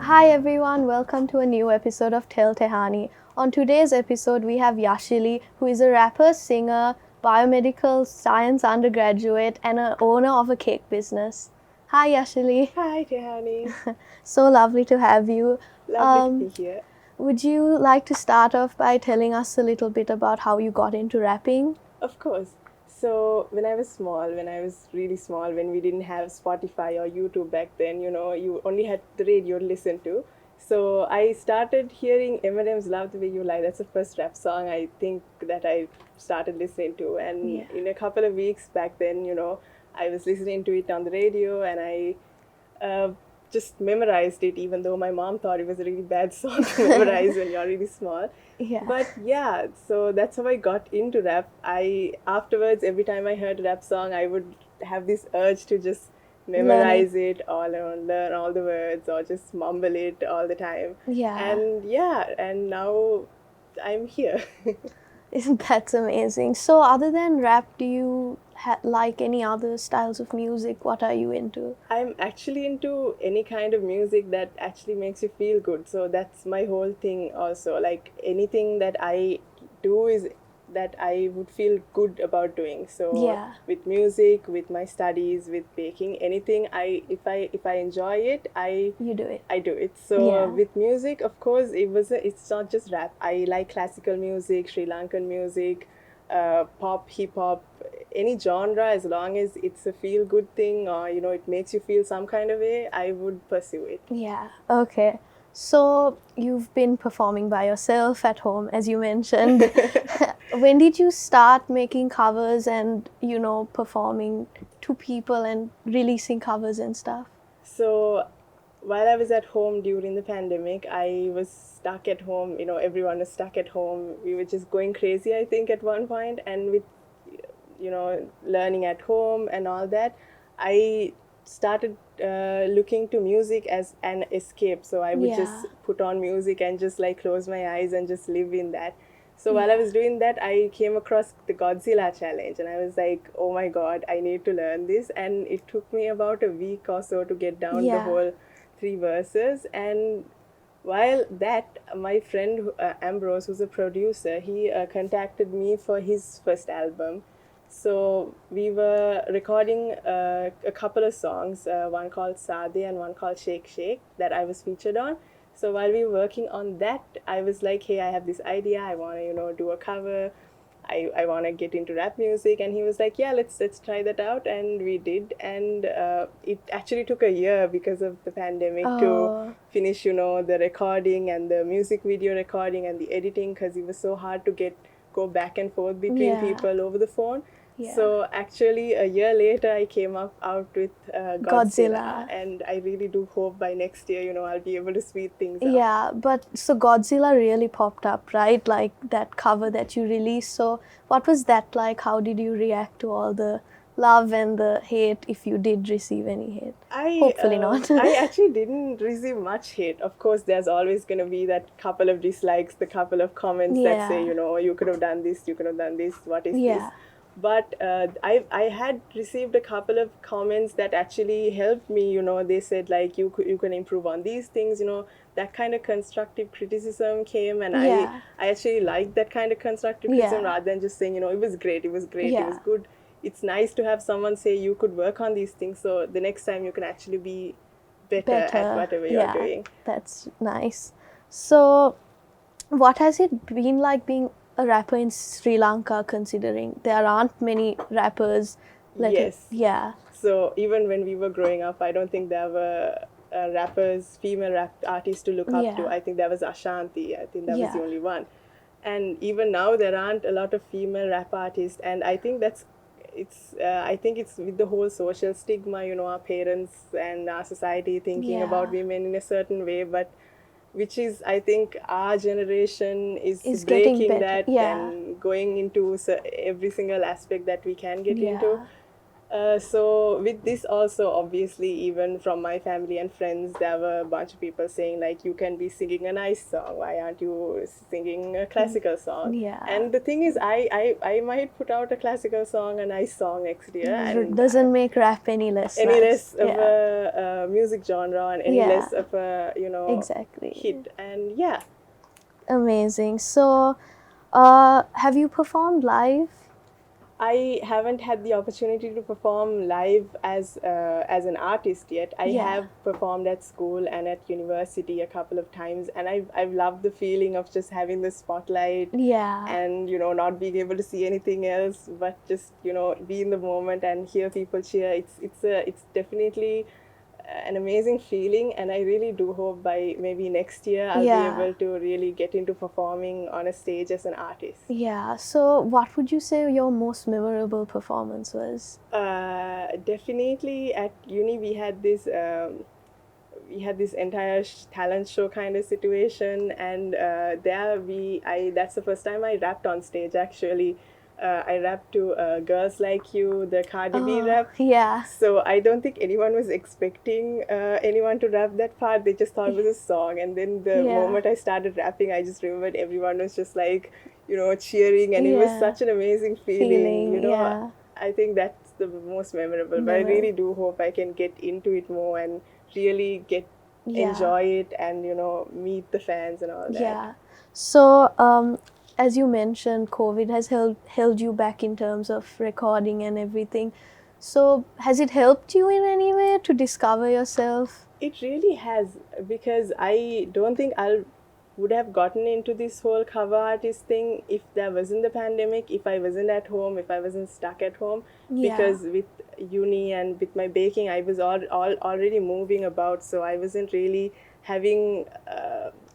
Hi everyone, welcome to a new episode of Tehani. On today's episode, we have Yasheelee, who is a rapper, singer, biomedical science undergraduate, and an owner of a cake business. Hi Yasheelee. Hi, Tehani. So lovely to have you. Lovely to be here. Would you like to start off by telling us a little bit about how you got into rapping? Of course. So when I was really small, when we didn't have Spotify or YouTube back then, you only had the radio to listen to. So I started hearing Eminem's Love the Way You Lie. That's the first rap song I think that I started listening to. And in a couple of weeks back then, I was listening to it on the radio and I just memorized it, even though my mom thought it was a really bad song to memorize when you're really small. Yeah. But yeah, so that's how I got into rap. Afterwards, every time I heard a rap song, I would have this urge to just memorize it all and learn all the words or just mumble it all the time. Yeah. And now I'm here. That's amazing. So other than rap, do you like any other styles of music? What are you into? I'm actually into any kind of music that actually makes you feel good. So that's my whole thing also. Like anything that I do is that I would feel good about doing. So with music, with my studies, with baking, anything if I enjoy it, you do it. I do it. So with music, of course, it's not just rap. I like classical music, Sri Lankan music, pop, hip hop, any genre, as long as it's a feel good thing or it makes you feel some kind of way, I would pursue it. Yeah. Okay. So you've been performing by yourself at home, as you mentioned. When did you start making covers and performing to people and releasing covers and stuff? So while I was at home during the pandemic, I was stuck at home. Everyone was stuck at home. We were just going crazy, I think, at one point. And with learning at home and all that, I started looking to music as an escape. So I would just put on music and just like close my eyes and just live in that. So while I was doing that, I came across the Godzilla challenge and I was like, oh my God, I need to learn this. And it took me about a week or so to get down the whole 3 verses. And while that, my friend Ambrose, who's a producer, he contacted me for his first album. So we were recording a couple of songs, one called Sade and one called Shake Shake, that I was featured on. So while we were working on that, I was like, hey, I have this idea. I want to, do a cover. I want to get into rap music. And he was like, yeah, let's try that out. And we did. And it actually took a year because of the pandemic to finish, the recording and the music video recording and the editing, because it was so hard to go back and forth between people over the phone. So actually a year later I came out with Godzilla, and I really do hope by next year, I'll be able to speed things up. Yeah, but so Godzilla really popped up, right? Like that cover that you released. So what was that like? How did you react to all the love and the hate, if you did receive any hate? Hopefully not. I actually didn't receive much hate. Of course, there's always going to be that couple of dislikes, the couple of comments that say, you could have done this, you could have done this, what is this? But I had received a couple of comments that actually helped me. They said like you can improve on these things. That kind of constructive criticism came, and I actually liked that kind of constructive criticism rather than just saying it was great, it was good. It's nice to have someone say you could work on these things, so the next time you can actually be better at whatever you're doing. That's nice. So what has it been like being a rapper in Sri Lanka, considering there aren't many rappers? So even when we were growing up, I don't think there were rappers, female rap artists to look up to. I think there was Ashanti. I think that was the only one. And even now there aren't a lot of female rap artists, and I think I think it's with the whole social stigma, our parents and our society thinking about women in a certain way, but which is, I think, our generation is breaking that and going into every single aspect that we can get into. So with this also, obviously, even from my family and friends, there were a bunch of people saying like, you can be singing a nice song. Why aren't you singing a classical song? Yeah. And the thing is, I might put out a classical song, a nice song next year, and Doesn't make rap any less any nice. less of Yeah. a music genre and any Yeah. less of a Exactly. hit. And yeah, Amazing. So, have you performed live? I haven't had the opportunity to perform live as an artist yet. I Yeah. have performed at school and at university a couple of times, and I've loved the feeling of just having the spotlight Yeah. and not being able to see anything else, but just be in the moment and hear people cheer. It's definitely an amazing feeling, and I really do hope by maybe next year I'll be Yeah. able to really get into performing on a stage as an artist. Yeah. So, what would you say your most memorable performance was? Definitely at uni we had this entire talent show kind of situation, and there we I that's the first time I rapped on stage actually. I rapped to Girls Like You, the Cardi B rap. Yeah. So I don't think anyone was expecting anyone to rap that part. They just thought it was a song. And then the Yeah. moment I started rapping, I just remembered everyone was just like, cheering. And it was Yeah. such an amazing feeling. Yeah. I think that's the most memorable. But I really do hope I can get into it more and really enjoy it and, meet the fans and all that. Yeah. So, as you mentioned, COVID has held you back in terms of recording and everything. So, has it helped you in any way to discover yourself? It really has, because I don't think I would have gotten into this whole cover artist thing if there wasn't the pandemic, if I wasn't at home, if I wasn't stuck at home. Yeah. Because with uni and with my baking, I was already moving about, so I wasn't really having.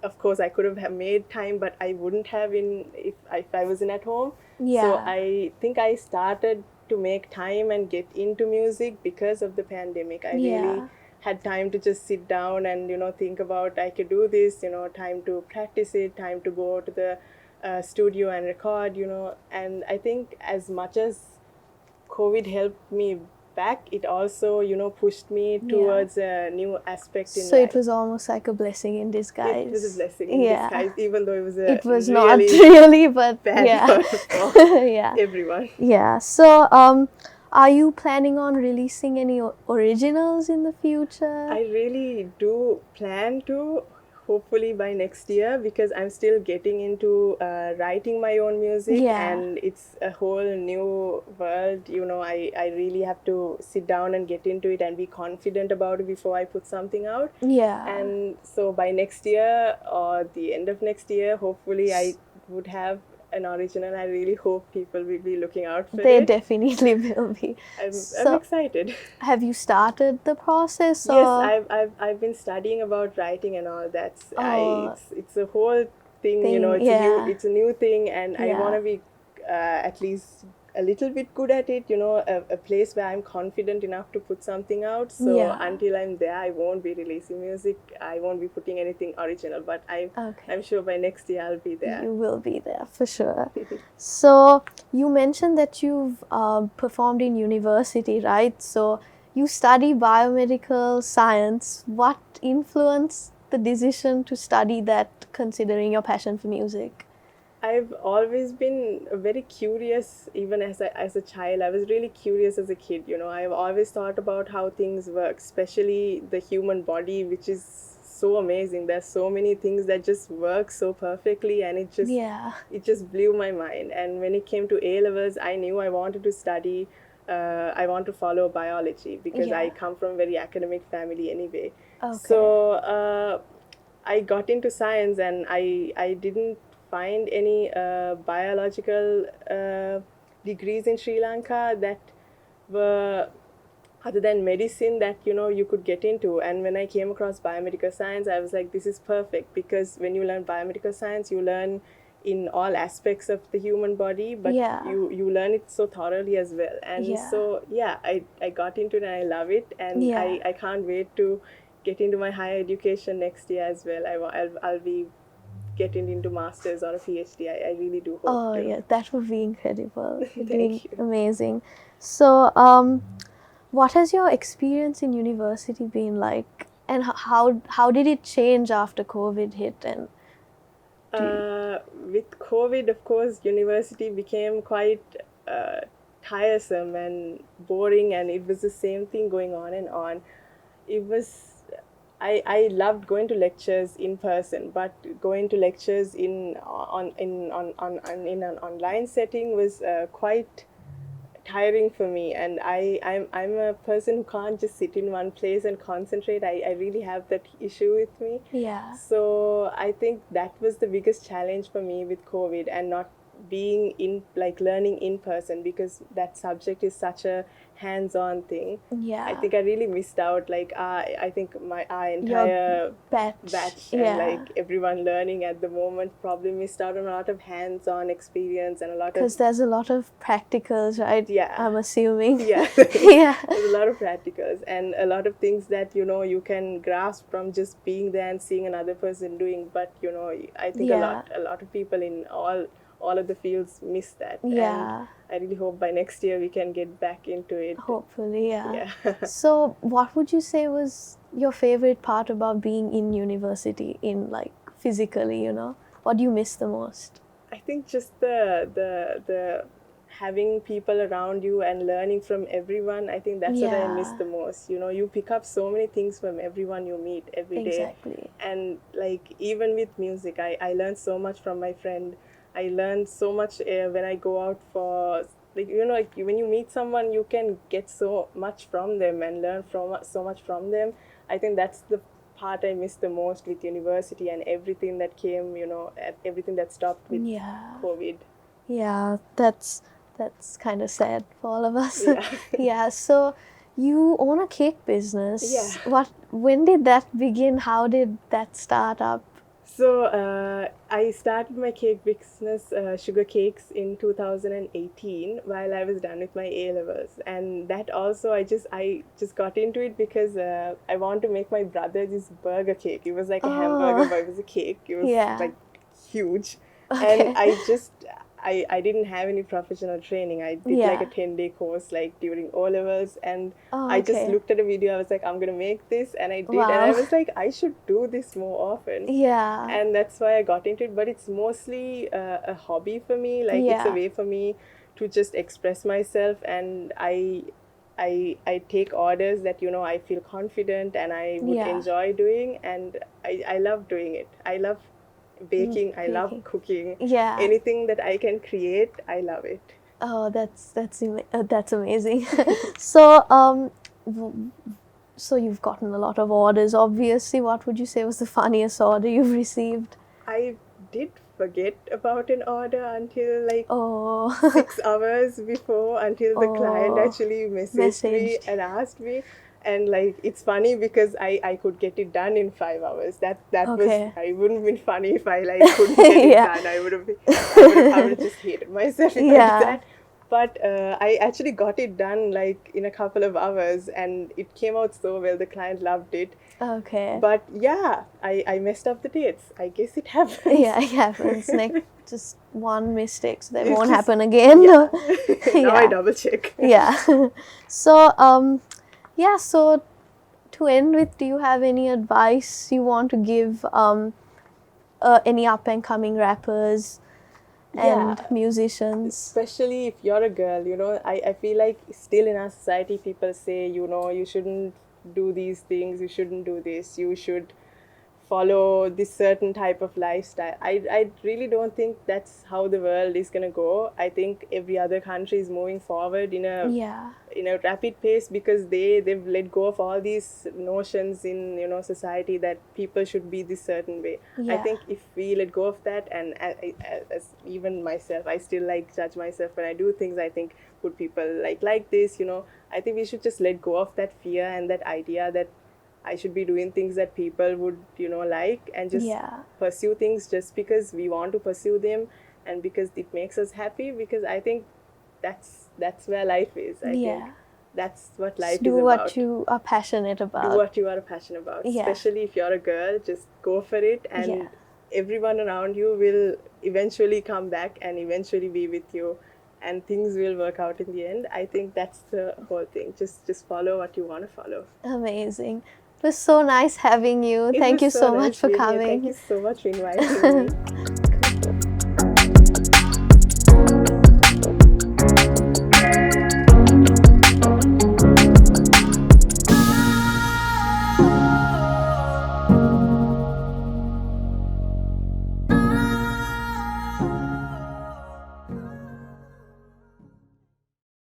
Of course, I could have made time, but I wouldn't have if I wasn't at home. Yeah. So I think I started to make time and get into music because of the pandemic. I really had time to just sit down and think about I could do this, time to practice it, time to go to the studio and record, and I think as much as COVID helped me back, it also pushed me towards a new aspect in life. So it was almost like a blessing in disguise. It was a blessing in disguise, even though it was a it was really not really, but bad for yeah. everyone. Yeah. So are you planning on releasing any originals in the future? I really do plan to, hopefully by next year, because I'm still getting into writing my own music. Yeah. And it's a whole new world. I really have to sit down and get into it and be confident about it before I put something out. Yeah. And so by next year or the end of next year, hopefully I would have an original. I really hope people will be looking out for it. They definitely will be. I'm excited. Have you started the process? Yes, I've been studying about writing and all that. It's a whole thing. It's a new thing, and I want to be at least a little bit good at it. A place where I'm confident enough to put something out. So until I'm there, I won't be releasing music. I won't be putting anything original. But I'm sure by next year I'll be there. You will be there for sure. So you mentioned that you've performed in university, right? So you study biomedical science. What influenced the decision to study that, considering your passion for music? I've always been very curious, even as a child. I was really curious as a kid. I've always thought about how things work, especially the human body, which is so amazing. There's so many things that just work so perfectly, and it just blew my mind. And when it came to A levels, I knew I wanted to study. I want to follow biology because I come from a very academic family anyway. Okay. So I got into science, and I didn't find any biological degrees in Sri Lanka that were other than medicine that you could get into. And when I came across biomedical science, I was like, this is perfect, because when you learn biomedical science, you learn in all aspects of the human body, but you learn it so thoroughly as well. And so I got into it and I love it, and I can't wait to get into my higher education next year as well. I'll be getting into masters or a PhD. I really do hope to. Yeah, that would be incredible. Thank you. Amazing. So what has your experience in university been like, and how did it change after COVID hit? And with COVID, of course, university became quite tiresome and boring, and it was the same thing going on and on. It was I loved going to lectures in person, but going to lectures in an online setting was quite tiring for me. And I'm a person who can't just sit in one place and concentrate. I really have that issue with me. yeah, So I think that was the biggest challenge for me with COVID, and not being in, like, learning in person, because that subject is such a hands-on thing. yeah, I think I really missed out. Like, I think our your entire batch and yeah, like everyone learning at the moment probably missed out on a lot of hands-on experience and a lot of, because there's a lot of practicals, right? yeah, I'm assuming. yeah. Yeah. There's a lot of practicals and a lot of things that you can grasp from just being there and seeing another person doing. But I think Yeah. a lot of people in all of the fields miss that. Yeah. And I really hope by next year we can get back into it. Hopefully, yeah. Yeah. So, what would you say was your favorite part about being in university, in like physically, What do you miss the most? I think just the having people around you and learning from everyone. I think that's what I miss Yeah. the most. You pick up so many things from everyone you meet every day. Exactly. And like, even with music, I learned so much from my friend. I learned so much when I go out for, like when you meet someone, you can get so much from them and learn so much from them. I think that's the part I miss the most with university and everything that came, everything that stopped with Yeah. COVID. Yeah, that's kind of sad for all of us. Yeah. Yeah, so you own a cake business. Yeah. When did that begin? How did that start up? So I started my cake business, Sugar Cakes, in 2018 while I was done with my A levels, and that also I just got into it because I want to make my brother this burger cake. It was like a hamburger, but it was a cake. It was Yeah. like huge, Okay. and I didn't have any professional training. I did like a 10-day course like during O levels, and I just Okay. looked at a video. I was like, I'm gonna make this, and I did, Wow. and I was like, I should do this more often. Yeah. And that's why I got into it. But it's mostly a hobby for me. Like, it's a Yeah. way for me to just express myself, and I take orders that I feel confident and I would Yeah. enjoy doing, and I love doing it. I love baking. I love Baking. cooking. Yeah. Anything that I can create, I love it. Oh, that's amazing. So, so you've gotten a lot of orders. Obviously, what would you say was the funniest order you've received? I did forget about an order until like Oh. 6 hours before, until the client Oh. actually messaged me Messaged. and asked me. And like, it's funny because I could get it done in 5 hours. That Okay. was, it wouldn't have been funny if I like couldn't get Yeah. it done. I would have just hated myself if I Yeah. did that. But I actually got it done like in a couple of hours, and it came out so well. The client loved it. Okay. But yeah, I messed up the dates. I guess it happens. Yeah, it happens. Like, just one mistake, so that It's won't just- happen again. Yeah. Now I Yeah. double check. Yeah. So, yeah, so to end with, do you have any advice you want to give any up and coming rappers and Yeah. musicians? Especially if you're a girl, I feel like still in our society people say, you shouldn't do these things, you shouldn't do this, you should follow this certain type of lifestyle. I really don't think that's how the world is going to go. I think every other country is moving forward in a Yeah. rapid pace, because they've let go of all these notions in society that people should be this certain way. I Yeah. think if we let go of that, and as even myself, I still like judge myself when I do things. I think, would people like this? I think we should just let go of that fear and that idea that I should be doing things that people would like, and just Yeah. pursue things just because we want to pursue them and because it makes us happy. Because I think that's where life is. I Yeah. think that's what life Just do is what about. you are passionate about. Do what you are passionate about. Yeah. Especially if you're a girl, just go for it, and Yeah. everyone around you will eventually come back and eventually be with you. and things will work out in the end. I think that's the whole thing. Just follow what you want to follow. Amazing. It was so nice having you. It Thank was you so nice much for being here. coming. Thank you so much for inviting me.